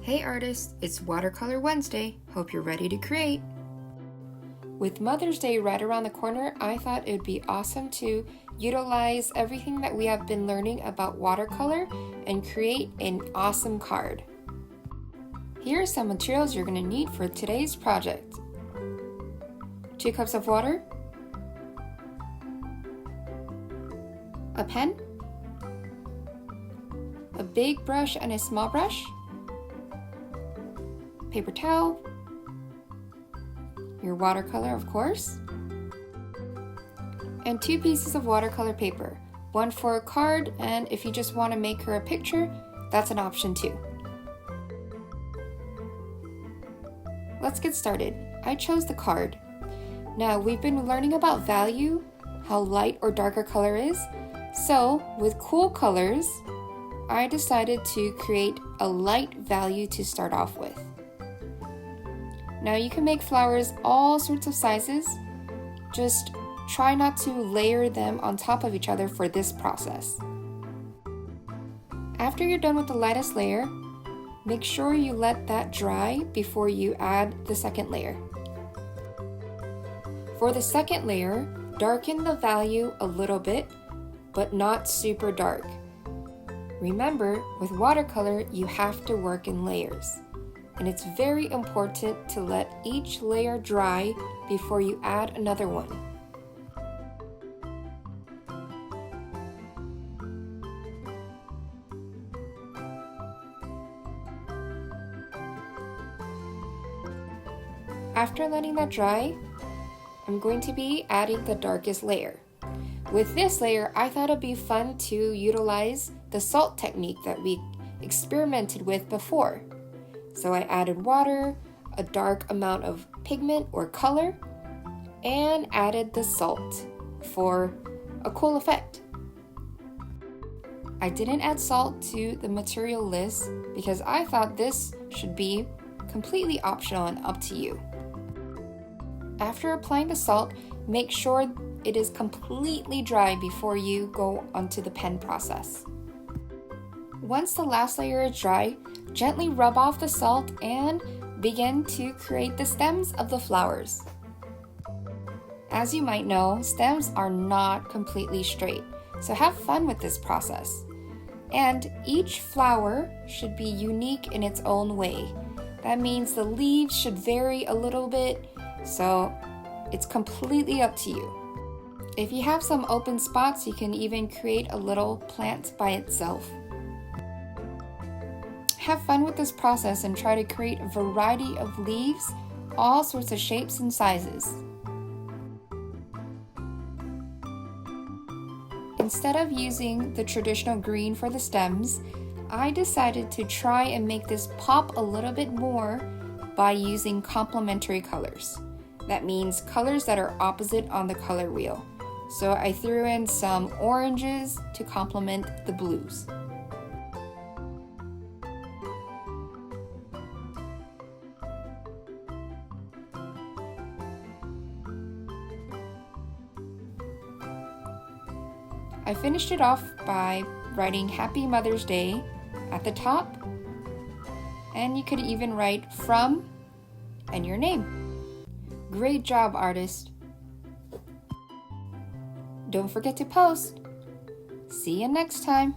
Hey artists, it's Watercolor Wednesday. Hope you're ready to create. With Mother's Day right around the corner, I thought it would be awesome to utilize everything that we have been learning about watercolor and create an awesome card. Here are some materials you're going to need for today's project. 2 cups of water, a pen, a big brush and a small brush, paper towel, your watercolor of course, and 2 pieces of watercolor paper, one for a card, and if you just want to make her a picture, that's an option too. Let's get started. I chose the card. Now we've been learning about value, how light or darker color is, so with cool colors, I decided to create a light value to start off with. Now you can make flowers all sorts of sizes, just try not to layer them on top of each other for this process. After you're done with the lightest layer, make sure you let that dry before you add the second layer. For the second layer, darken the value a little bit, but not super dark. Remember, with watercolor, you have to work in layers. And it's very important to let each layer dry before you add another one. After letting that dry, I'm going to be adding the darkest layer. With this layer, I thought it'd be fun to utilize the salt technique that we experimented with before. So I added water, a dark amount of pigment or color, and added the salt for a cool effect. I didn't add salt to the material list because I thought this should be completely optional and up to you. After applying the salt, make sure it is completely dry before you go onto the pen process. Once the last layer is dry, gently rub off the salt and begin to create the stems of the flowers. As you might know, stems are not completely straight, so have fun with this process. And each flower should be unique in its own way. That means the leaves should vary a little bit, so it's completely up to you. If you have some open spots, you can even create a little plant by itself. Have fun with this process and try to create a variety of leaves, all sorts of shapes and sizes. Instead of using the traditional green for the stems, I decided to try and make this pop a little bit more by using complementary colors. That means colors that are opposite on the color wheel. So I threw in some oranges to complement the blues. I finished it off by writing Happy Mother's Day at the top, and you could even write from and your name. Great job, artist! Don't forget to post. See you next time.